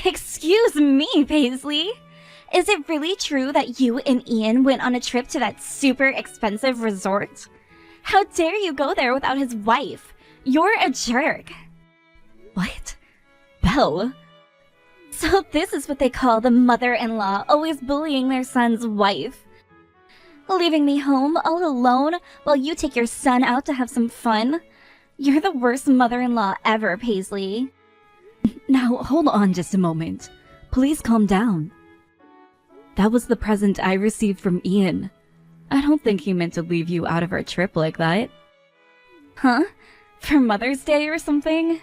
Excuse me, Paisley. Is it really true that you and Ian went on a trip to that super expensive resort? How dare you go there without his wife? You're a jerk. What? Belle? So this is what they call the mother-in-law always bullying their son's wife. Leaving me home all alone while you take your son out to have some fun? You're the worst mother-in-law ever, Paisley. Now, hold on just a moment. Please calm down. That was the present I received from Ian. I don't think he meant to leave you out of our trip like that. Huh? For Mother's Day or something?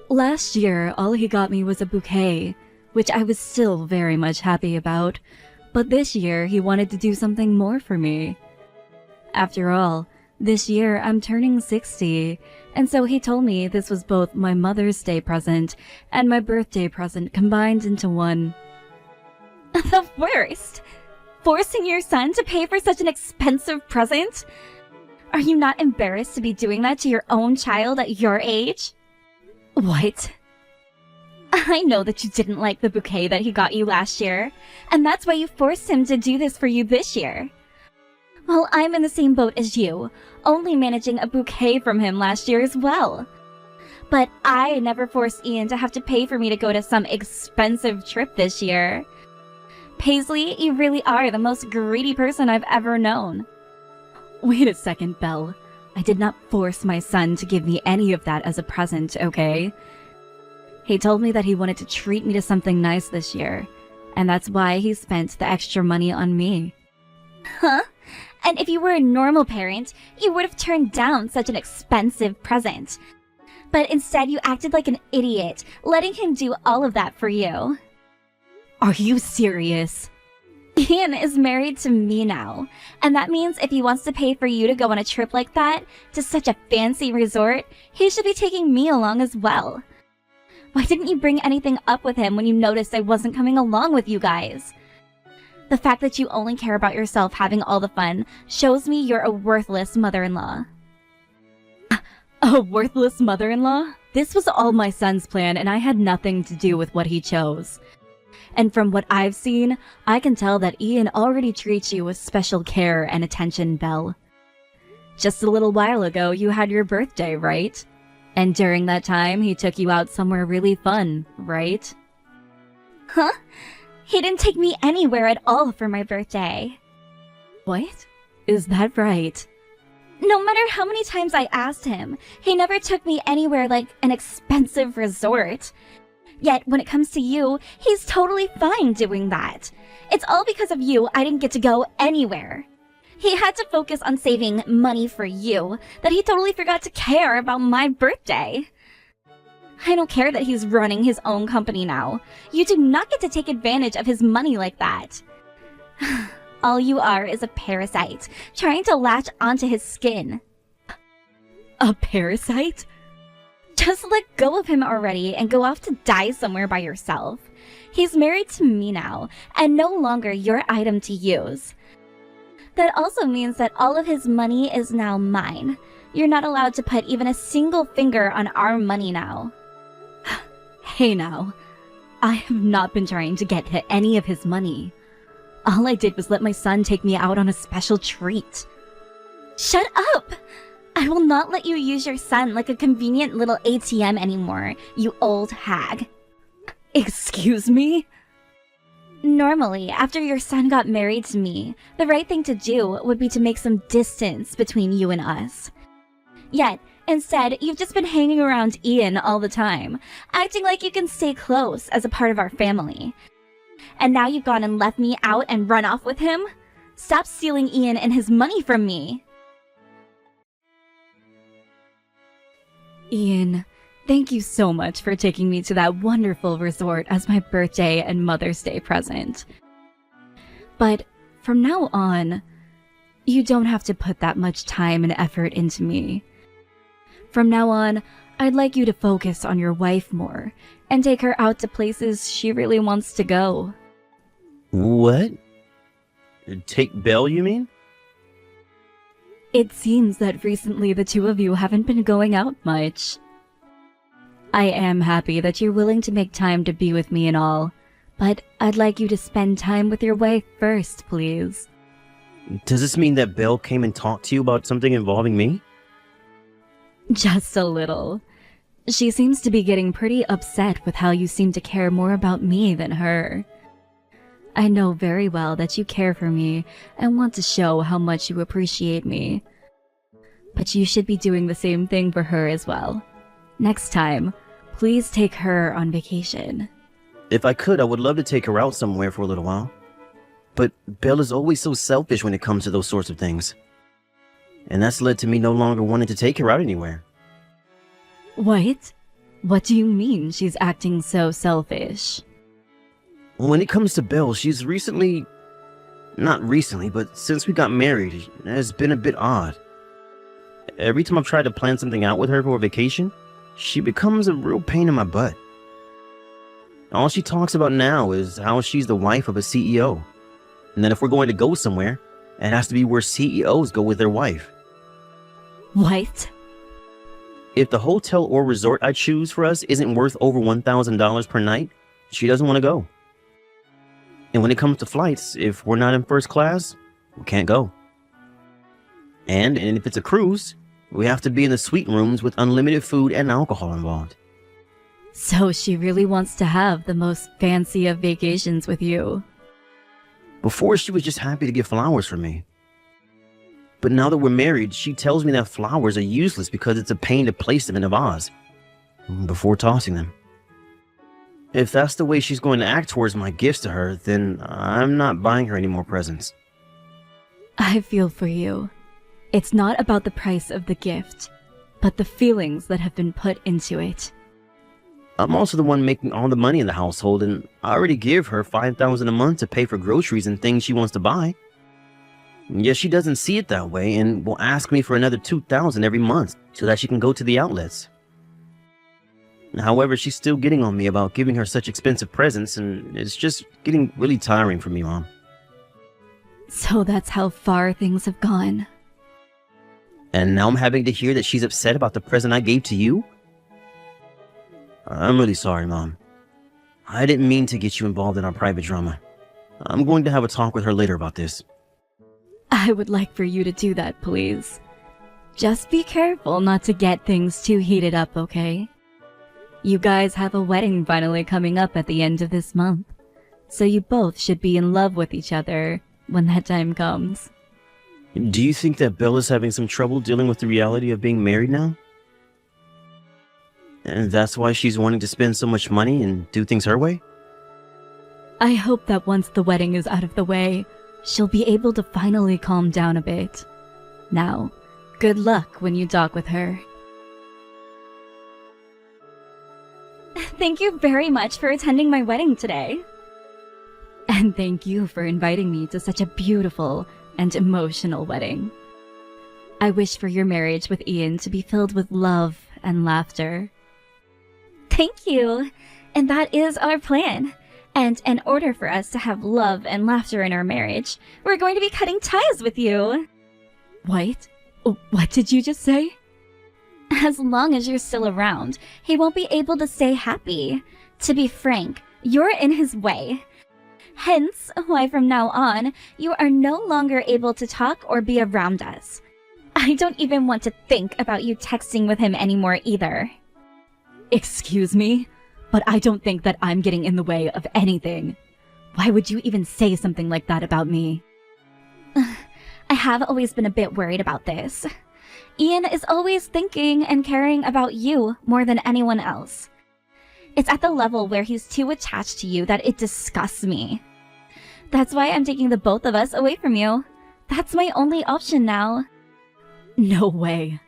Last year, all he got me was a bouquet, which I was still very much happy about. But this year, he wanted to do something more for me. After all, this year I'm turning 60, and so he told me this was both my Mother's Day present and my birthday present combined into one. The worst! Forcing your son to pay for such an expensive present? Are you not embarrassed to be doing that to your own child at your age? What? I know that you didn't like the bouquet that he got you last year, and that's why you forced him to do this for you this year. Well, I'm in the same boat as you, only managing a bouquet from him last year as well. But I never forced Ian to have to pay for me to go to some expensive trip this year. Paisley, you really are the most greedy person I've ever known. Wait a second, Belle. I did not force my son to give me any of that as a present, okay? He told me that he wanted to treat me to something nice this year, and that's why he spent the extra money on me. Huh? And if you were a normal parent, you would have turned down such an expensive present. But instead you acted like an idiot, letting him do all of that for you. Are you serious? Ian is married to me now, and that means if he wants to pay for you to go on a trip like that, to such a fancy resort, he should be taking me along as well. Why didn't you bring anything up with him when you noticed I wasn't coming along with you guys? The fact that you only care about yourself having all the fun shows me you're a worthless mother-in-law. A worthless mother-in-law? This was all my son's plan, and I had nothing to do with what he chose. And from what I've seen, I can tell that Ian already treats you with special care and attention, Belle. Just a little while ago, you had your birthday, right? And during that time, he took you out somewhere really fun, right? Huh? He didn't take me anywhere at all for my birthday. What? Is that right? No matter how many times I asked him, he never took me anywhere like an expensive resort. Yet, when it comes to you, he's totally fine doing that. It's all because of you I didn't get to go anywhere. He had to focus on saving money for you, that he totally forgot to care about my birthday. I don't care that he's running his own company now. You do not get to take advantage of his money like that. All you are is a parasite, trying to latch onto his skin. A parasite? Just let go of him already and go off to die somewhere by yourself. He's married to me now, and no longer your item to use. That also means that all of his money is now mine. You're not allowed to put even a single finger on our money now. Hey now, I have not been trying to get to any of his money. All I did was let my son take me out on a special treat. Shut up! I will not let you use your son like a convenient little ATM anymore, you old hag. Excuse me? Normally, after your son got married to me, the right thing to do would be to make some distance between you and us. Yet, instead, you've just been hanging around Ian all the time, acting like you can stay close as a part of our family. And now you've gone and left me out and run off with him? Stop stealing Ian and his money from me! Ian, thank you so much for taking me to that wonderful resort as my birthday and Mother's Day present. But from now on, you don't have to put that much time and effort into me. From now on, I'd like you to focus on your wife more and take her out to places she really wants to go. What? Take Belle, you mean? It seems that recently the two of you haven't been going out much. I am happy that you're willing to make time to be with me and all, but I'd like you to spend time with your wife first, please. Does this mean that Belle came and talked to you about something involving me? Just a little. She seems to be getting pretty upset with how you seem to care more about me than her. I know very well that you care for me and want to show how much you appreciate me. But you should be doing the same thing for her as well. Next time, please take her on vacation. If I could, I would love to take her out somewhere for a little while. But Belle is always so selfish when it comes to those sorts of things. And that's led to me no longer wanting to take her out anywhere. What? What do you mean she's acting so selfish? When it comes to Belle, she's not recently, but since we got married, it has been a bit odd. Every time I've tried to plan something out with her for a vacation, she becomes a real pain in my butt. All she talks about now is how she's the wife of a CEO. And that if we're going to go somewhere, it has to be where CEOs go with their wife. What? If the hotel or resort I choose for us isn't worth over $1,000 per night, she doesn't want to go. And when it comes to flights, if we're not in first class, we can't go. And if it's a cruise, we have to be in the suite rooms with unlimited food and alcohol involved. So she really wants to have the most fancy of vacations with you. Before, she was just happy to get flowers for me. But now that we're married, she tells me that flowers are useless because it's a pain to place them in a vase before tossing them. If that's the way she's going to act towards my gifts to her, then I'm not buying her any more presents. I feel for you. It's not about the price of the gift, but the feelings that have been put into it. I'm also the one making all the money in the household, and I already give her $5,000 a month to pay for groceries and things she wants to buy. Yet she doesn't see it that way and will ask me for another $2,000 every month so that she can go to the outlets. However, she's still getting on me about giving her such expensive presents, and it's just getting really tiring for me, Mom. So that's how far things have gone. And now I'm having to hear that she's upset about the present I gave to you? I'm really sorry, Mom. I didn't mean to get you involved in our private drama. I'm going to have a talk with her later about this. I would like for you to do that, please. Just be careful not to get things too heated up, okay? You guys have a wedding finally coming up at the end of this month, so you both should be in love with each other when that time comes. Do you think that Bella's having some trouble dealing with the reality of being married now? And that's why she's wanting to spend so much money and do things her way? I hope that once the wedding is out of the way, she'll be able to finally calm down a bit. Now, good luck when you dock with her. Thank you very much for attending my wedding today. And thank you for inviting me to such a beautiful and emotional wedding. I wish for your marriage with Ian to be filled with love and laughter. Thank you. And that is our plan. And in order for us to have love and laughter in our marriage, we're going to be cutting ties with you. What? What did you just say? As long as you're still around, he won't be able to stay happy. To be frank, you're in his way. Hence, why from now on, you are no longer able to talk or be around us. I don't even want to think about you texting with him anymore either. Excuse me? But I don't think that I'm getting in the way of anything. Why would you even say something like that about me? I have always been a bit worried about this. Ian is always thinking and caring about you more than anyone else. It's at the level where he's too attached to you that it disgusts me. That's why I'm taking the both of us away from you. That's my only option now. No way.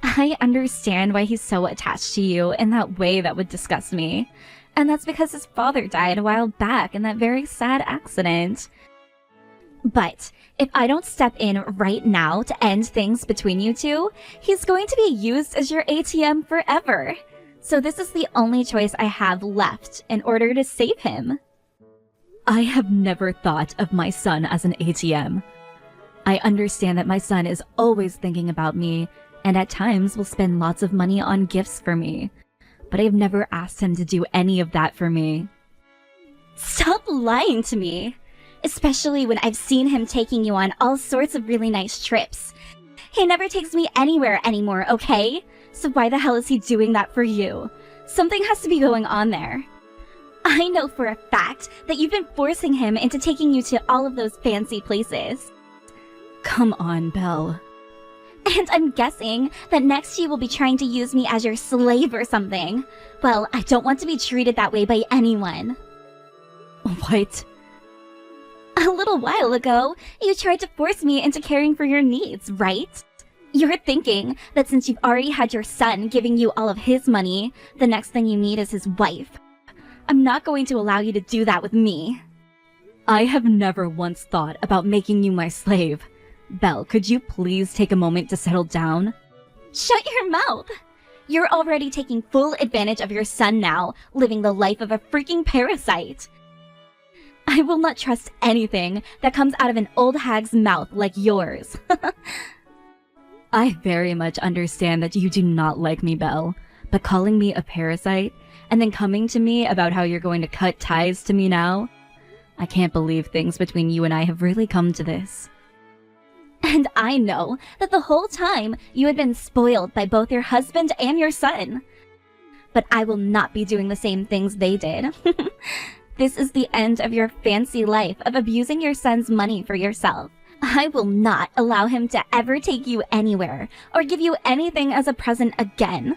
I understand why he's so attached to you in that way that would disgust me. And that's because his father died a while back in that very sad accident. But if I don't step in right now to end things between you two, he's going to be used as your ATM forever. So this is the only choice I have left in order to save him. I have never thought of my son as an ATM. I understand that my son is always thinking about me and at times will spend lots of money on gifts for me. But I've never asked him to do any of that for me. Stop lying to me. Especially when I've seen him taking you on all sorts of really nice trips. He never takes me anywhere anymore, okay? So why the hell is he doing that for you? Something has to be going on there. I know for a fact that you've been forcing him into taking you to all of those fancy places. Come on, Belle. And I'm guessing that next you will be trying to use me as your slave or something. Well, I don't want to be treated that way by anyone. What? A little while ago, you tried to force me into caring for your needs, right? You're thinking that since you've already had your son giving you all of his money, the next thing you need is his wife. I'm not going to allow you to do that with me. I have never once thought about making you my slave. Belle, could you please take a moment to settle down? Shut your mouth! You're already taking full advantage of your son now, living the life of a freaking parasite. I will not trust anything that comes out of an old hag's mouth like yours. I very much understand that you do not like me, Belle, but calling me a parasite and then coming to me about how you're going to cut ties to me now? I can't believe things between you and I have really come to this. And I know that the whole time you had been spoiled by both your husband and your son. But I will not be doing the same things they did. This is the end of your fancy life of abusing your son's money for yourself. I will not allow him to ever take you anywhere or give you anything as a present again.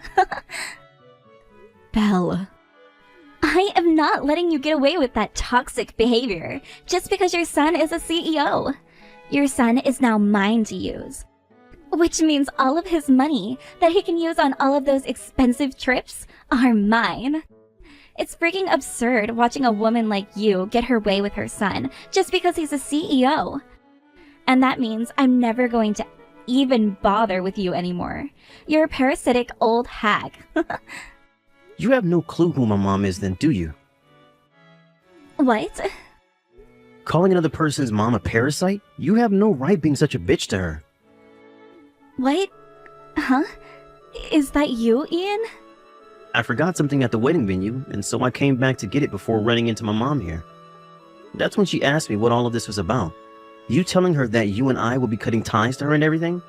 Belle. I am not letting you get away with that toxic behavior just because your son is a CEO. Your son is now mine to use. Which means all of his money that he can use on all of those expensive trips are mine. It's freaking absurd watching a woman like you get her way with her son just because he's a CEO. And that means I'm never going to even bother with you anymore. You're a parasitic old hag. You have no clue who my mom is then, do you? What? Calling another person's mom a parasite? You have no right being such a bitch to her. What? Huh? Is that you, Ian? I forgot something at the wedding venue, and so I came back to get it before running into my mom here. That's when she asked me what all of this was about. You telling her that you and I will be cutting ties to her and everything?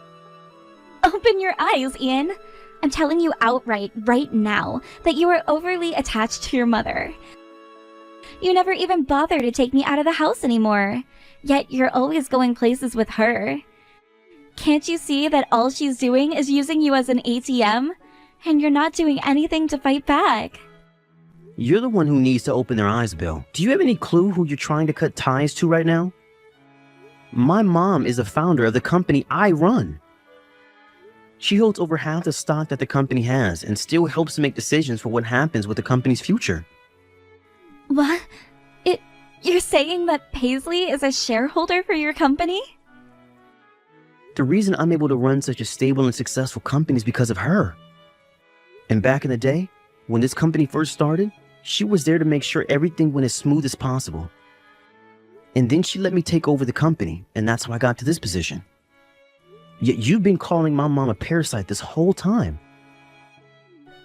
Open your eyes, Ian. I'm telling you outright right now that you are overly attached to your mother. You never even bother to take me out of the house anymore, yet you're always going places with her. Can't you see that all she's doing is using you as an ATM? And you're not doing anything to fight back. You're the one who needs to open their eyes, Bill. Do you have any clue who you're trying to cut ties to right now? My mom is the founder of the company I run. She holds over half the stock that the company has and still helps make decisions for what happens with the company's future. What? You're saying that Paisley is a shareholder for your company? The reason I'm able to run such a stable and successful company is because of her. And back in the day, when this company first started, she was there to make sure everything went as smooth as possible. And then she let me take over the company, and that's how I got to this position. Yet you've been calling my mom a parasite this whole time.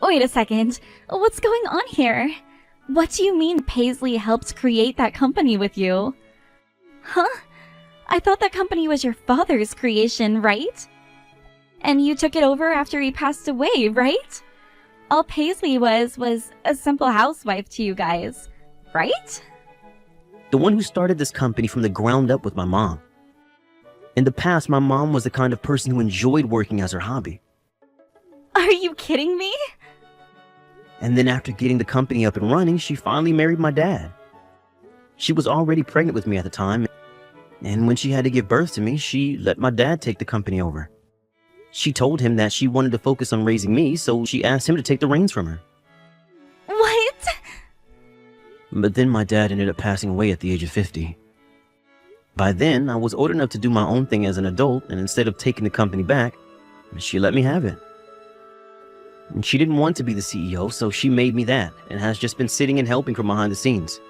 Wait a second. What's going on here? What do you mean Paisley helped create that company with you? Huh? I thought that company was your father's creation, right? And you took it over after he passed away, right? All Paisley was a simple housewife to you guys, right? The one who started this company from the ground up with my mom. In the past, my mom was the kind of person who enjoyed working as her hobby. Are you kidding me? And then after getting the company up and running, she finally married my dad. She was already pregnant with me at the time, and when she had to give birth to me, she let my dad take the company over. She told him that she wanted to focus on raising me, so she asked him to take the reins from her. What? But then my dad ended up passing away at the age of 50. By then, I was old enough to do my own thing as an adult, and instead of taking the company back, she let me have it. And she didn't want to be the CEO, so she made me that, and has just been sitting and helping from behind the scenes.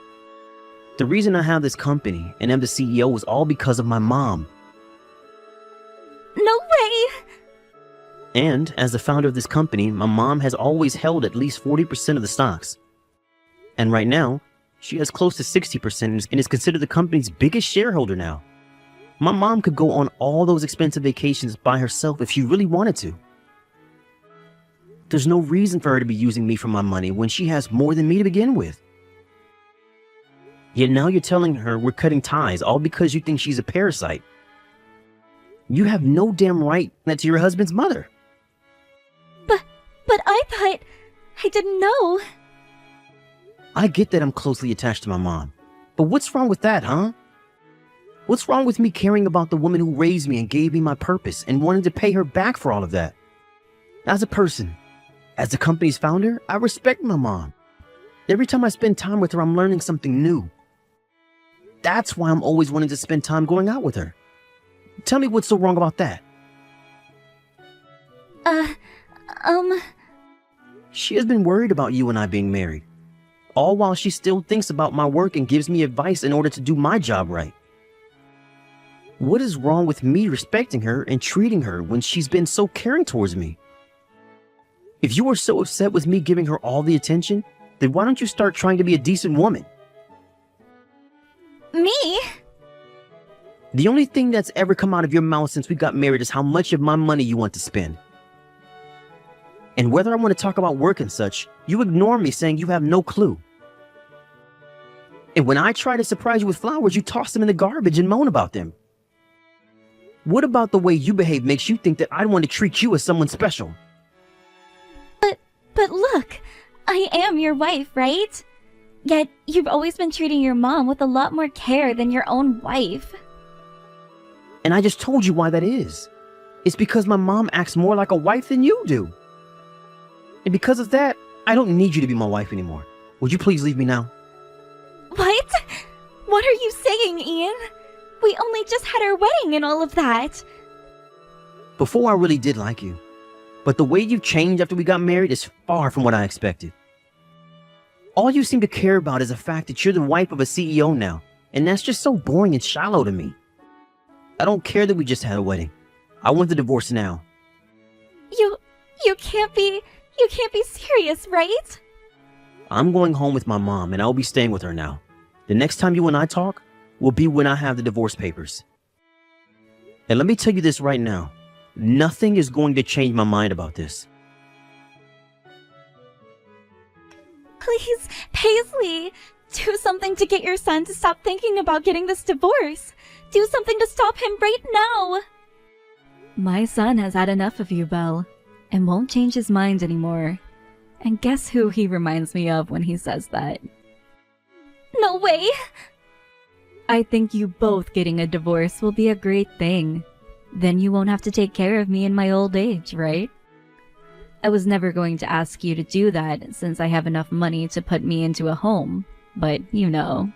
The reason I have this company and am the CEO was all because of my mom. No way! And as the founder of this company, my mom has always held at least 40% of the stocks. And right now, she has close to 60% and is considered the company's biggest shareholder now. My mom could go on all those expensive vacations by herself if she really wanted to. There's no reason for her to be using me for my money when she has more than me to begin with. Yet now you're telling her we're cutting ties all because you think she's a parasite. You have no damn right to your husband's mother. But I thought... I didn't know. I get that I'm closely attached to my mom, but what's wrong with that, huh? What's wrong with me caring about the woman who raised me and gave me my purpose and wanting to pay her back for all of that? As a person, as the company's founder, I respect my mom. Every time I spend time with her, I'm learning something new. That's why I'm always wanting to spend time going out with her. Tell me what's so wrong about that. She has been worried about you and I being married, all while she still thinks about my work and gives me advice in order to do my job right. What is wrong with me respecting her and treating her when she's been so caring towards me? If you are so upset with me giving her all the attention, then why don't you start trying to be a decent woman? Me? The only thing that's ever come out of your mouth since we got married is how much of my money you want to spend. And whether I want to talk about work and such, you ignore me saying you have no clue. And when I try to surprise you with flowers, you toss them in the garbage and moan about them. What about the way you behave makes you think that I'd want to treat you as someone special? But look, I am your wife, right? Yet you've always been treating your mom with a lot more care than your own wife. And I just told you why that is. It's because my mom acts more like a wife than you do. And because of that, I don't need you to be my wife anymore. Would you please leave me now? What? What are you saying, Ian? We only just had our wedding and all of that. Before I really did like you. But the way you've changed after we got married is far from what I expected. All you seem to care about is the fact that you're the wife of a CEO now. And that's just so boring and shallow to me. I don't care that we just had a wedding. I want the divorce now. You can't be serious, right? I'm going home with my mom and I'll be staying with her now. The next time you and I talk will be when I have the divorce papers. And let me tell you this right now. Nothing is going to change my mind about this. Please, Paisley, do something to get your son to stop thinking about getting this divorce. Do something to stop him right now. My son has had enough of you, Belle, and won't change his mind anymore. And guess who he reminds me of when he says that? No way. I think you both getting a divorce will be a great thing. Then you won't have to take care of me in my old age, right? I was never going to ask you to do that since I have enough money to put me into a home, but you know.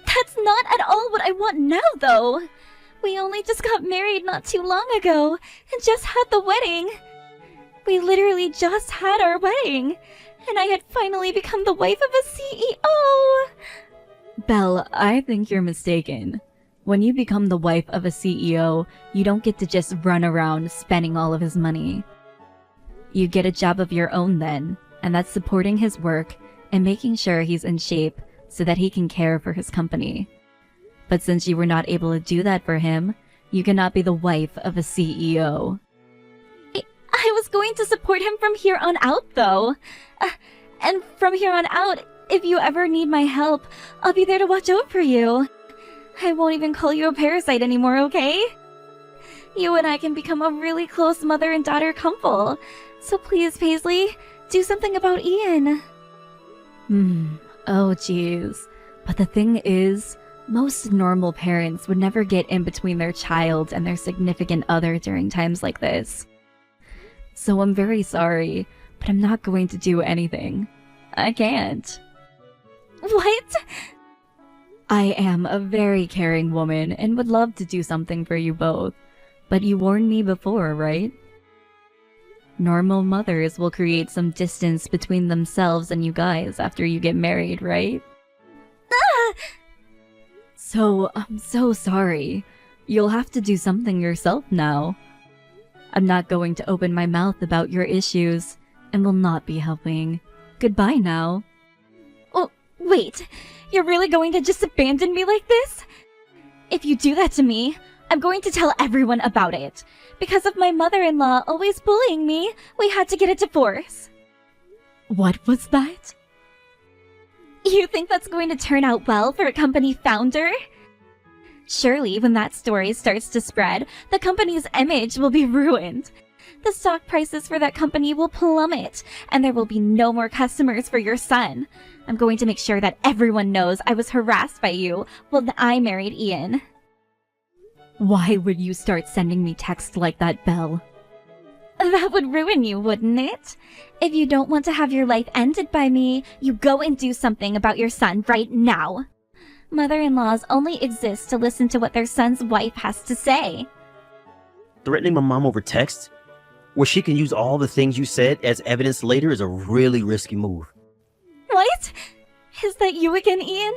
That's not at all what I want now, though. We only just got married not too long ago and just had the wedding. We literally just had our wedding, and I had finally become the wife of a CEO. Belle, I think you're mistaken. When you become the wife of a CEO, you don't get to just run around spending all of his money. You get a job of your own then, and that's supporting his work and making sure he's in shape so that he can care for his company. But since you were not able to do that for him, you cannot be the wife of a CEO. I was going to support him from here on out, though. And from here on out, if you ever need my help, I'll be there to watch out for you. I won't even call you a parasite anymore, okay? You and I can become a really close mother and daughter couple. So please, Paisley, do something about Ian. Oh jeez. But the thing is, most normal parents would never get in between their child and their significant other during times like this. So I'm very sorry, but I'm not going to do anything. I can't. What? I am a very caring woman and would love to do something for you both. But you warned me before, right? Normal mothers will create some distance between themselves and you guys after you get married, right? So, I'm so sorry. You'll have to do something yourself now. I'm not going to open my mouth about your issues and will not be helping. Goodbye now. Oh, wait. You're really going to just abandon me like this? If you do that to me, I'm going to tell everyone about it. Because of my mother-in-law always bullying me, we had to get a divorce. What was that? You think that's going to turn out well for a company founder? Surely, when that story starts to spread, the company's image will be ruined. The stock prices for that company will plummet, and there will be no more customers for your son. I'm going to make sure that everyone knows I was harassed by you when I married Ian. Why would you start sending me texts like that, Belle? That would ruin you, wouldn't it? If you don't want to have your life ended by me, you go and do something about your son right now. Mother-in-laws only exist to listen to what their son's wife has to say. Threatening my mom over text, where she can use all the things you said as evidence later, is a really risky move. What? Is that you again, Ian?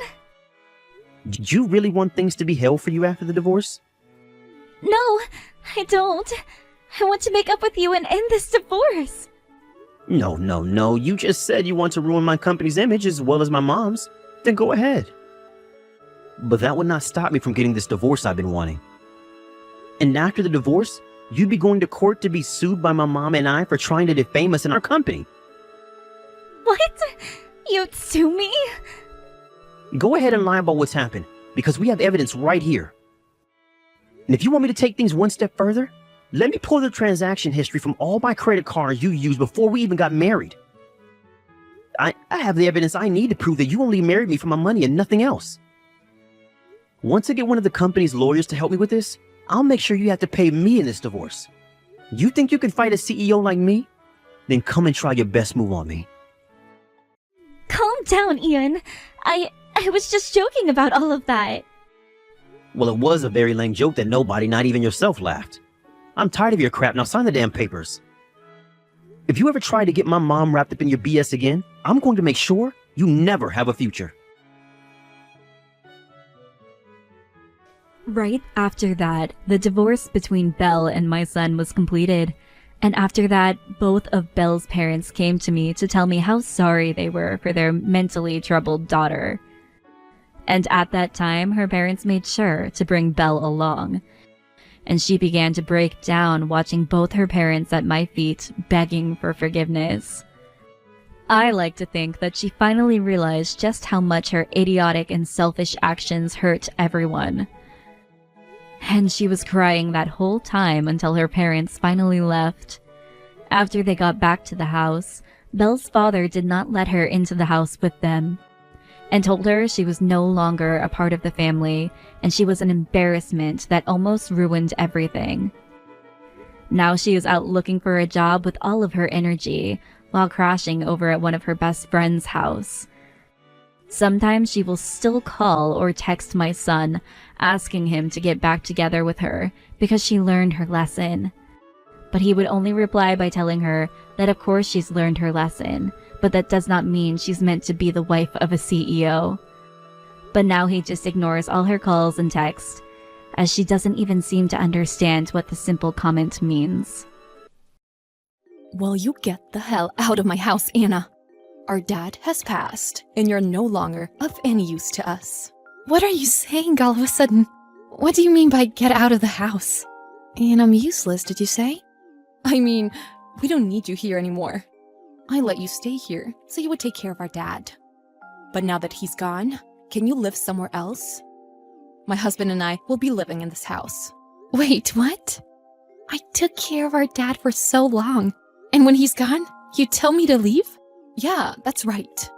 Did you really want things to be hell for you after the divorce? No, I don't. I want to make up with you and end this divorce. No. You just said you want to ruin my company's image as well as my mom's. Then go ahead. But that would not stop me from getting this divorce I've been wanting. And after the divorce, you'd be going to court to be sued by my mom and I for trying to defame us in our company. What? You'd sue me? Go ahead and lie about what's happened, because we have evidence right here. And if you want me to take things one step further, let me pull the transaction history from all my credit cards you used before we even got married. I have the evidence I need to prove that you only married me for my money and nothing else. Once I get one of the company's lawyers to help me with this, I'll make sure you have to pay me in this divorce. You think you can fight a CEO like me? Then come and try your best move on me. Calm down, Ian. I was just joking about all of that. Well, it was a very lame joke that nobody, not even yourself, laughed. I'm tired of your crap. Now sign the damn papers. If you ever try to get my mom wrapped up in your BS again, I'm going to make sure you never have a future. Right after that, the divorce between Belle and my son was completed. And after that, both of Belle's parents came to me to tell me how sorry they were for their mentally troubled daughter. And at that time, her parents made sure to bring Belle along. And she began to break down, watching both her parents at my feet, begging for forgiveness. I like to think that she finally realized just how much her idiotic and selfish actions hurt everyone. And she was crying that whole time until her parents finally left. After they got back to the house, Belle's father did not let her into the house with them, and told her she was no longer a part of the family, and she was an embarrassment that almost ruined everything. Now she is out looking for a job with all of her energy, while crashing over at one of her best friend's house. Sometimes she will still call or text my son, asking him to get back together with her because she learned her lesson. But he would only reply by telling her that of course she's learned her lesson, but that does not mean she's meant to be the wife of a CEO. But now he just ignores all her calls and texts, as she doesn't even seem to understand what the simple comment means. Well, you get the hell out of my house, Anna. Our dad has passed, and you're no longer of any use to us. What are you saying all of a sudden? What do you mean by get out of the house? And I'm useless, did you say? I mean, we don't need you here anymore. I let you stay here so you would take care of our dad. But now that he's gone, can you live somewhere else? My husband and I will be living in this house. Wait, what? I took care of our dad for so long, and when he's gone, you tell me to leave? Yeah, that's right.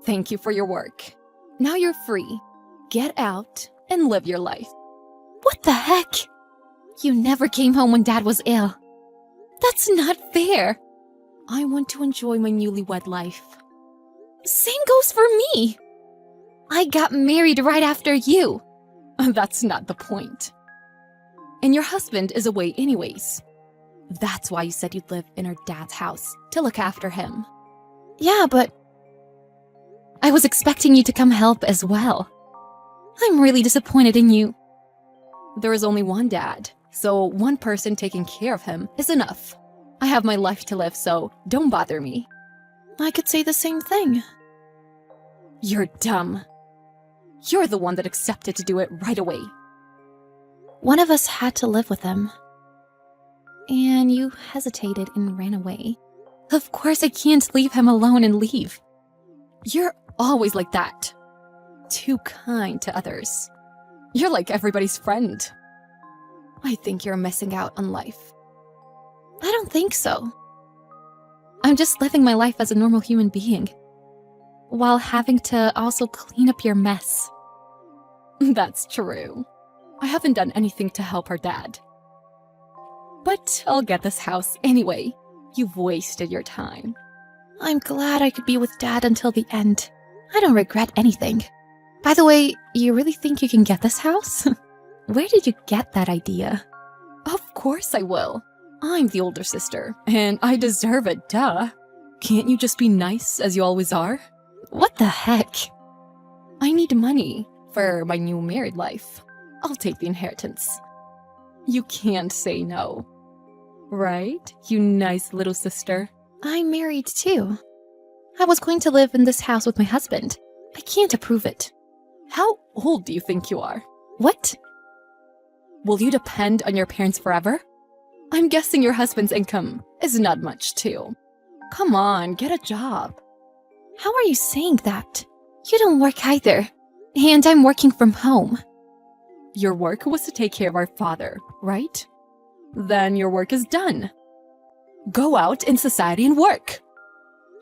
Thank you for your work. Now you're free. Get out and live your life. What the heck? You never came home when Dad was ill. That's not fair. I want to enjoy my newlywed life. Same goes for me. I got married right after you. That's not the point. And your husband is away anyways. That's why you said you'd live in our dad's house to look after him. Yeah, but I was expecting you to come help as well. I'm really disappointed in you. There is only one dad, So one person taking care of him is enough. I have my life to live, so don't bother me. I could say the same thing. You're dumb. You're the one that accepted to do it right away. One of us had to live with him. And you hesitated and ran away. Of course I can't leave him alone and leave. You're always like that. Too kind to others. You're like everybody's friend. I think you're missing out on life. I don't think so. I'm just living my life as a normal human being, while having to also clean up your mess. That's true. I haven't done anything to help our dad. But I'll get this house anyway. You've wasted your time. I'm glad I could be with Dad until the end. I don't regret anything. By the way, you really think you can get this house? Where did you get that idea? Of course I will. I'm the older sister, and I deserve it, duh. Can't you just be nice as you always are? What the heck? I need money for my new married life. I'll take the inheritance. You can't say no. Right, you nice little sister? I'm married too. I was going to live in this house with my husband. I can't approve it. How old do you think you are? What? Will you depend on your parents forever? I'm guessing your husband's income is not much too. Come on, get a job. How are you saying that? You don't work either. And I'm working from home. Your work was to take care of our father, right? Then your work is done. Go out in society and work.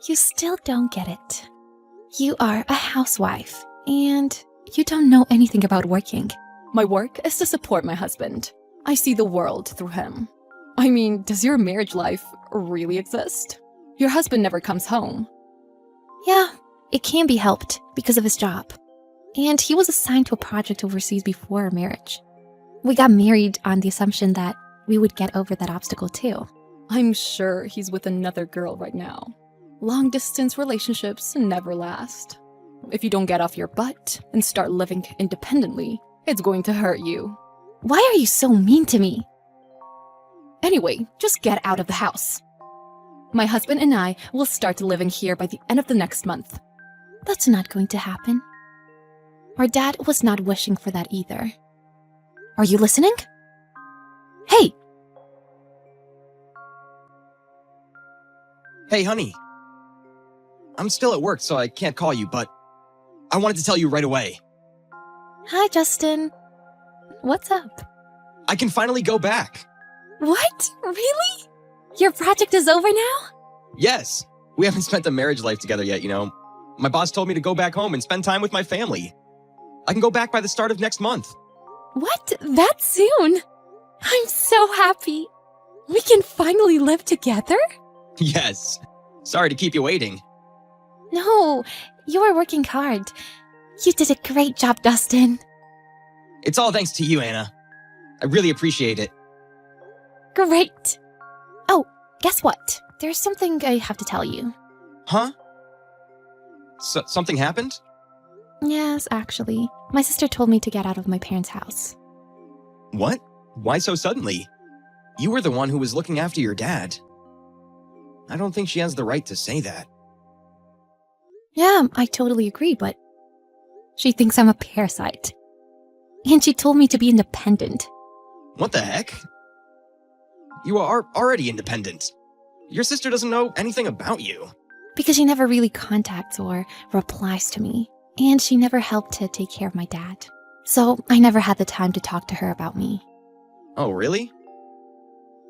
You still don't get it. You are a housewife, and you don't know anything about working. My work is to support my husband. I see the world through him. I mean, does your marriage life really exist? Your husband never comes home. Yeah, it can be helped because of his job. And he was assigned to a project overseas before our marriage. We got married on the assumption that we would get over that obstacle too. I'm sure he's with another girl right now. Long-distance relationships never last. If you don't get off your butt and start living independently, it's going to hurt you. Why are you so mean to me? Anyway, just get out of the house. My husband and I will start living here by the end of the next month. That's not going to happen. Our dad was not wishing for that either. Are you listening? Hey! Hey, honey. I'm still at work, so I can't call you, but I wanted to tell you right away. Hi, Justin. What's up? I can finally go back. What? Really? Your project is over now? Yes. We haven't spent a marriage life together yet, you know. My boss told me to go back home and spend time with my family. I can go back by the start of next month. What? That soon? I'm so happy. We can finally live together? Yes. Sorry to keep you waiting. No, you were working hard. You did a great job, Dustin. It's all thanks to you, Anna. I really appreciate it. Great. Oh, guess what? There's something I have to tell you. Huh? Something happened? Yes, actually. My sister told me to get out of my parents' house. What? Why so suddenly? You were the one who was looking after your dad. I don't think she has the right to say that. Yeah, I totally agree, but she thinks I'm a parasite. And she told me to be independent. What the heck? You are already independent. Your sister doesn't know anything about you. Because she never really contacts or replies to me. And she never helped to take care of my dad. So I never had the time to talk to her about me. Oh, really?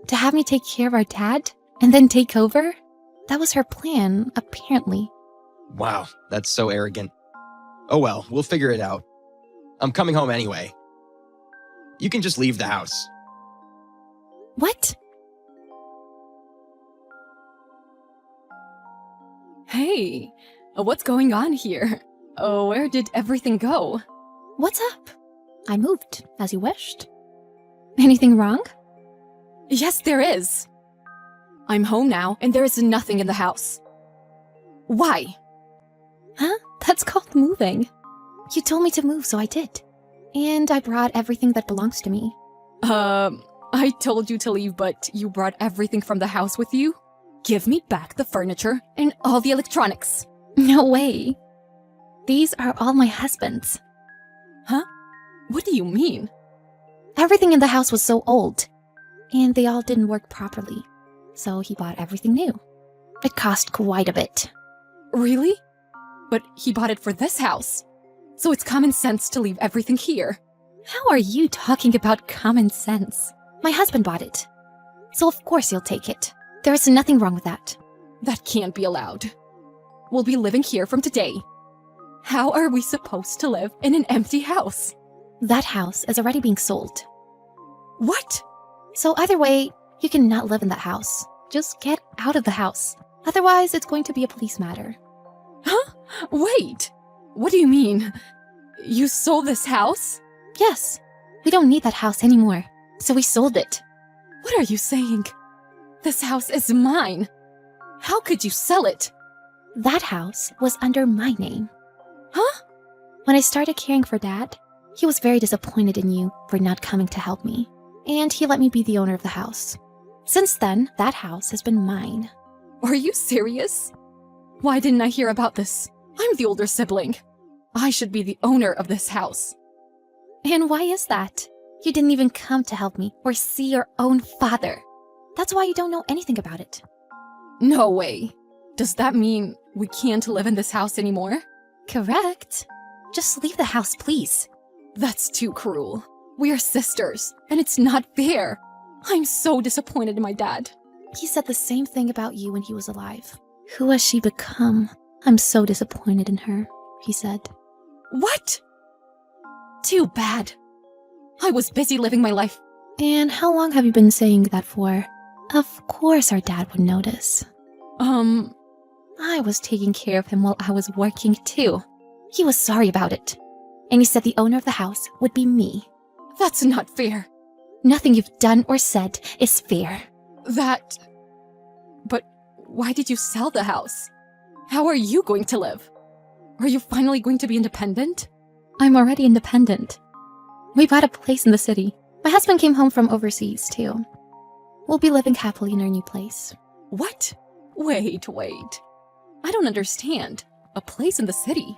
To have me take care of our dad and then take over? That was her plan, apparently. Wow, that's so arrogant. Oh well, we'll figure it out. I'm coming home anyway. You can just leave the house. What? Hey, what's going on here? Oh, where did everything go? What's up? I moved, as you wished. Anything wrong? Yes, there is. I'm home now, and there is nothing in the house. Why? Huh? That's called moving. You told me to move, so I did. And I brought everything that belongs to me. I told you to leave, but you brought everything from the house with you? Give me back the furniture and all the electronics. No way. These are all my husband's. Huh? What do you mean? Everything in the house was so old, and they all didn't work properly. So he bought everything new. It cost quite a bit. Really? But he bought it for this house. So it's common sense to leave everything here. How are you talking about common sense? My husband bought it. So of course he'll take it. There is nothing wrong with that. That can't be allowed. We'll be living here from today. How are we supposed to live in an empty house? That house is already being sold. What? So either way, you cannot live in that house. Just get out of the house. Otherwise, it's going to be a police matter. Huh? Wait. What do you mean? You sold this house? Yes, we don't need that house anymore. So we sold it. What are you saying? This house is mine. How could you sell it? That house was under my name. Huh? When I started caring for Dad, he was very disappointed in you for not coming to help me. And he let me be the owner of the house. Since then, that house has been mine. Are you serious? Why didn't I hear about this? I'm the older sibling. I should be the owner of this house. And why is that? You didn't even come to help me or see your own father. That's why you don't know anything about it. No way. Does that mean we can't live in this house anymore? Correct. Just leave the house, please. That's too cruel. We are sisters, and it's not fair. I'm so disappointed in my dad. He said the same thing about you when he was alive. Who has she become? I'm so disappointed in her, he said. What? Too bad. I was busy living my life. And how long have you been saying that for? Of course our dad would notice. I was taking care of him while I was working too. He was sorry about it. And he said the owner of the house would be me. That's not fair. Nothing you've done or said is fair. But why did you sell the house? How are you going to live? Are you finally going to be independent? I'm already independent. We bought a place in the city. My husband came home from overseas too. We'll be living happily in our new place. What? Wait. I don't understand. A place in the city?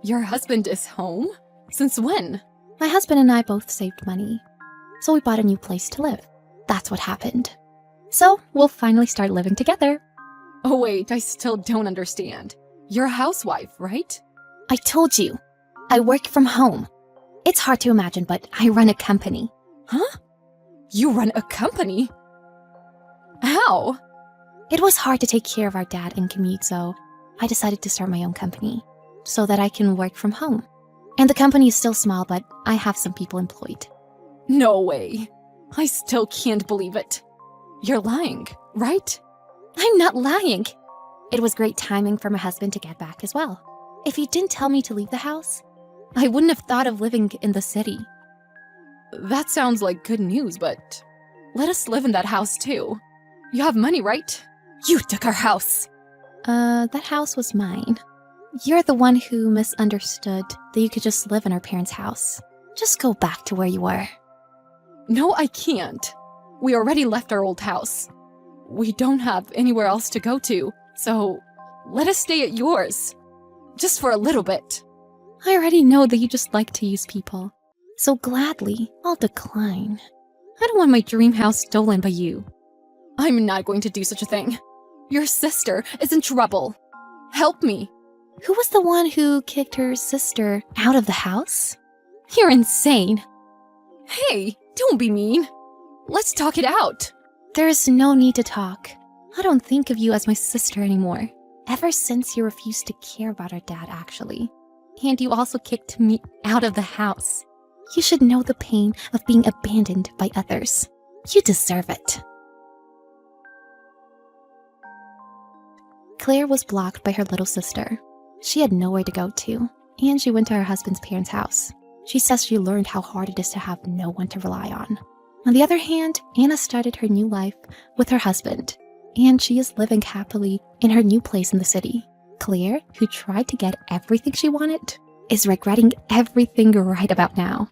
Your husband is home? Since when? My husband and I both saved money. So we bought a new place to live. That's what happened. So we'll finally start living together. Oh wait, I still don't understand. You're a housewife, right? I told you. I work from home. It's hard to imagine, but I run a company. Huh? You run a company? How? It was hard to take care of our dad and commute, so I decided to start my own company so that I can work from home. And the company is still small, but I have some people employed. No way. I still can't believe it. You're lying, right? I'm not lying. It was great timing for my husband to get back as well. If he didn't tell me to leave the house, I wouldn't have thought of living in the city. That sounds like good news, but let us live in that house too. You have money, right? You took our house. That house was mine. You're the one who misunderstood that you could just live in our parents' house. Just go back to where you were. No, I can't. We already left our old house. We don't have anywhere else to go to, so let us stay at yours. Just for a little bit. I already know that you just like to use people. So gladly, I'll decline. I don't want my dream house stolen by you. I'm not going to do such a thing. Your sister is in trouble. Help me. Who was the one who kicked her sister out of the house? You're insane. Hey, don't be mean. Let's talk it out. There's no need to talk. I don't think of you as my sister anymore. Ever since you refused to care about our dad, actually. And you also kicked me out of the house. You should know the pain of being abandoned by others. You deserve it. Claire was blocked by her little sister. She had nowhere to go to, and she went to her husband's parents' house. She says she learned how hard it is to have no one to rely on. On the other hand, Anna started her new life with her husband, and she is living happily in her new place in the city. Claire, who tried to get everything she wanted, is regretting everything right about now.